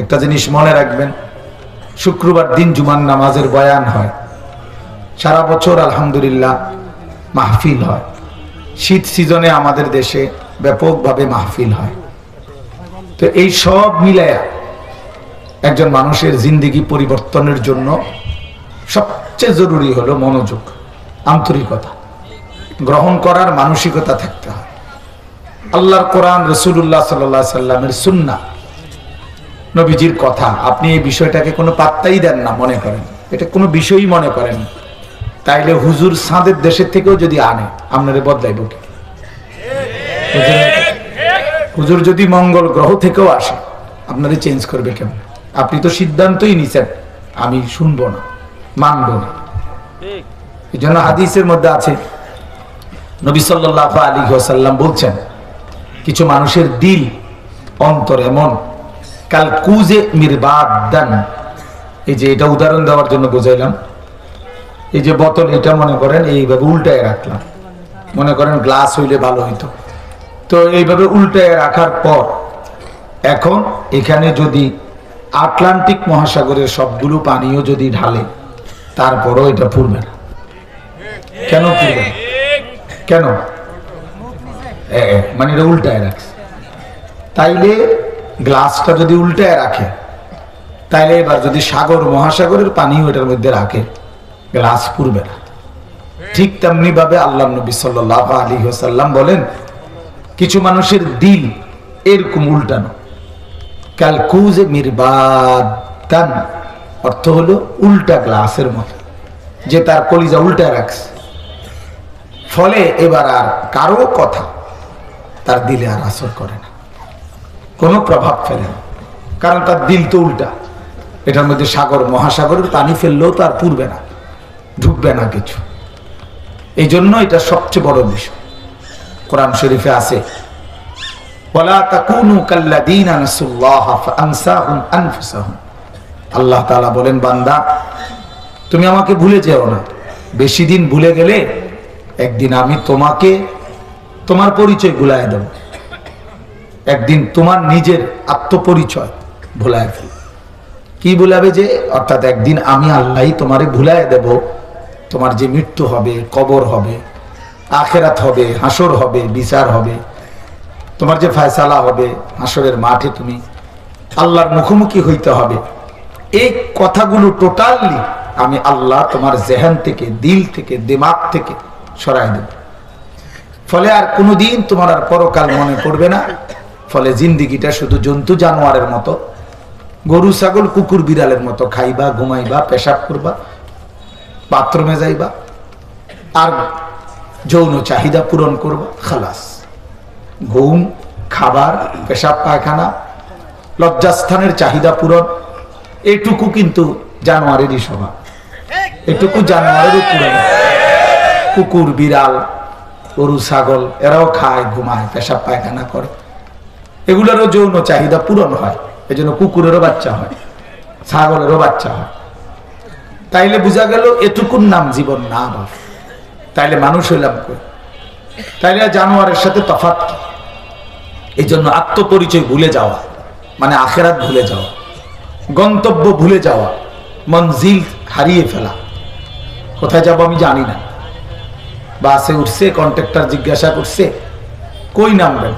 একটা জিনিস মনে রাখবেন, শুক্রবার দিন জুমার নামাজের বয়ান হয়, সারা বছর আলহামদুলিল্লাহ মাহফিল হয়। শীত সিজনে আমাদের দেশে ব্যাপকভাবে মাহফিল হয়। তো এই সব মিলায়া একজন মানুষের জিন্দেগি পরিবর্তনের জন্য সবচেয়ে জরুরি হলো মনোযোগ, আন্তরিকতা, গ্রহণ করার মানসিকতা থাকতে হয়। আল্লাহর কোরআন, রাসূলুল্লাহ সাল্লাল্লাহু আলাইহি সাল্লামের সুন্নাহ, নবীজির কথা, আপনি এই বিষয়টাকে কোনো পাত্তাই দেন না, মনে করেন এটা কোনো বিষয়ই মনে করেন, তাইলে হুজুর সাদের দেশের থেকেও যদি আনে আপনারে বদলাইব কি? হুজুর যদি মঙ্গল গ্রহ থেকেও আসে আপনাদের চেঞ্জ করবে কেমন? আপনি তো সিদ্ধান্তই নিছেন আমি শুনবো না, মানবো না। এই জন্য হাদিসের মধ্যে আছে, নবী সাল্লাল্লাহু আলাইহি ওয়াসাল্লাম বলছেন, কিছু মানুষের দিল, অন্তর এমন কাল কুজে মিরবাদান। এই যে এটা উদাহরণ দেওয়ার জন্য বুঝাইলাম, এই যে বোতল, এটা মনে করেন এইভাবে উল্টায় রাখলাম, মনে করেন গ্লাস হইলে ভালো হইতো, তো এইভাবে উল্টায় রাখার পর এখন এখানে যদি আটলান্টিক মহাসাগরের সবগুলো পানিও যদি ঢালে তারপরও এটা ফুরবে না। কেন ফুরবে না? কেন? মানে এটা উল্টায় রাখছে। তাইলে গ্লাসটা যদি উল্টায় রাখে, তাইলে এবার যদি সাগর মহাসাগরের পানিও এটার মধ্যে রাখে, গ্লাস ফুরবে না। ঠিক তেমনি ভাবে আল্লাহ নবী সাল্লাল্লাহু আলাইহি ওয়াসাল্লাম বলেন, কিছু মানুষের দিল এরকম উল্টানো, কালকুজে মিরবাদান, অর্থ হলো উল্টা গ্লাসের মতো, যে তার কলিজা উল্টা রাখছে, ফলে এবার আর কারো কথা তার দিলে আর আসর করে না, কোনো প্রভাব ফেলে না, কারণ তার দিল তো উল্টা। এটার মধ্যে সাগর মহাসাগরের পানি ফেললেও তো আর পুরবে না, ঢুকবে না কিছু। এই জন্য এটা সবচেয়ে বড় বিষয়। কোরআন শরীফে আছে, ওয়ালা তাকুনু কাল্লাযীনা নাসুল্লাহ ফাআনসাহুম আনফুসাহুম। আল্লাহ তাআলা বলেন, বান্দা তুমি আমাকে ভুলে যেও না, বেশি দিন ভুলে গেলে একদিন আমি তোমাকে তোমার পরিচয় ভুলায় দেব, একদিন তোমার নিজের আত্মপরিচয় ভুলায় ফেলব। কি ভুলাবে? যে অর্থাৎ একদিন আমি আল্লাহই তোমারে ভুলায় দেব, তোমার যে মৃত্যু হবে, কবর হবে, আখেরাত হবে, হাসর হবে, বিচার হবে, তোমার যে ফয়সালা হবে, হাসরের মাঠে তুমি আল্লাহর মুখোমুখি হইতে হবে, এই কথাগুলো টোটালি আমি আল্লাহ তোমার জেহান থেকে, দিল থেকে, দিমাগ থেকে সরাই দেব। ফলে আর কোনোদিন তোমার আর পরকাল মনে পড়বে না। ফলে জিন্দিগিটা শুধু জন্তু জানোয়ারের মতো, গরু ছাগল কুকুর বিড়ালের মতো, খাইবা, ঘুমাইবা, পেশাব করবা, বাথরুমে যাইবা, আর যৌন চাহিদা পূরণ করবা, খালাস। ঘুম, খাবার, পেশাব পায়খানা, লজ্জাস্থানের চাহিদা পূরণ, এইটুকু কিন্তু জানোয়ারেরই স্বভাব, এটুকু জানোয়ারেরও পূরণ। কুকুর বিড়াল গরু ছাগল এরাও খায়, ঘুমায়, পেশাব পায়খানা করে, এগুলোরও যৌন চাহিদা পূরণ হয়। এই জন্য কুকুরেরও বাচ্চা হয়, ছাগলেরও বাচ্চা হয়। তাইলে বোঝা গেল এটুকুর নাম জীবন না বাপ। তাইলে মানুষ হইলাম কই? তাইলে জানোয়ারের সাথে তফাৎ কি? এই জন্য আত্মপরিচয় ভুলে যাওয়া মানে আখেরাত ভুলে যাওয়া, গন্তব্য ভুলে যাওয়া, মঞ্জিল হারিয়ে ফেলা। কোথায় যাব আমি জানি না। বাসে উঠছে, কন্ট্রাক্টর জিজ্ঞাসা করছে কই নামবেন,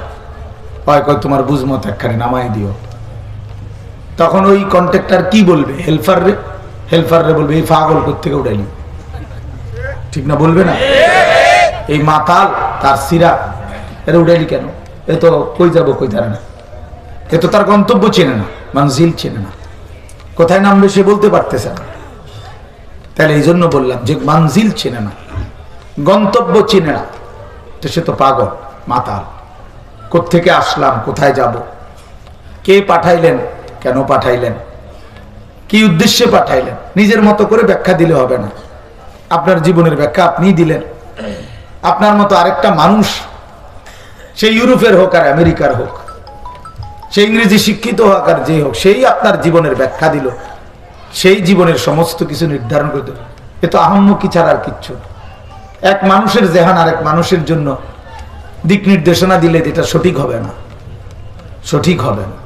কয় তোমার বুঝমত একখানে নামাই দিও। তখন ওই কন্ট্রাক্টর কি বলবে? হেল্পার রে বলবে এই পাগল কোত্থেকে উঠাইলি, ঠিক না? বলবে না? এই মাতাল তার সিরা এরা উঠাইলি কেন? এ তো কই যাবো কই জানে না, এ তো তার গন্তব্য চেনে না, মঞ্জিল চেনে না, কোথায় নামবে সে বলতে পারতেছে না। তাহলে এই জন্য বললাম যে মঞ্জিল চেনে না, গন্তব্য চেনে না, তো সে তো পাগল, মাতাল। কোত্থেকে আসলাম, কোথায় যাব, কে পাঠাইলেন, কেন পাঠাইলেন, কি উদ্দেশ্যে পাঠাইলেন, নিজের মতো করে ব্যাখ্যা দিলে হবে না। আপনার জীবনের ব্যাখ্যা আপনিই দিলেন। আপনার মতো আরেকটা মানুষ, সে ইউরোপের হোক আর আমেরিকার হোক, সে ইংরেজি শিক্ষিত হোক আর যে হোক, সেই আপনার জীবনের ব্যাখ্যা দিল, সেই জীবনের সমস্ত কিছু নির্ধারণ করতে। এ তো আহম্মকি ছাড়া আর কিচ্ছু। এক মানুষের জেহান আরেক মানুষের জন্য দিক নির্দেশনা দিলে এটা সঠিক হবে না, সঠিক হবে না।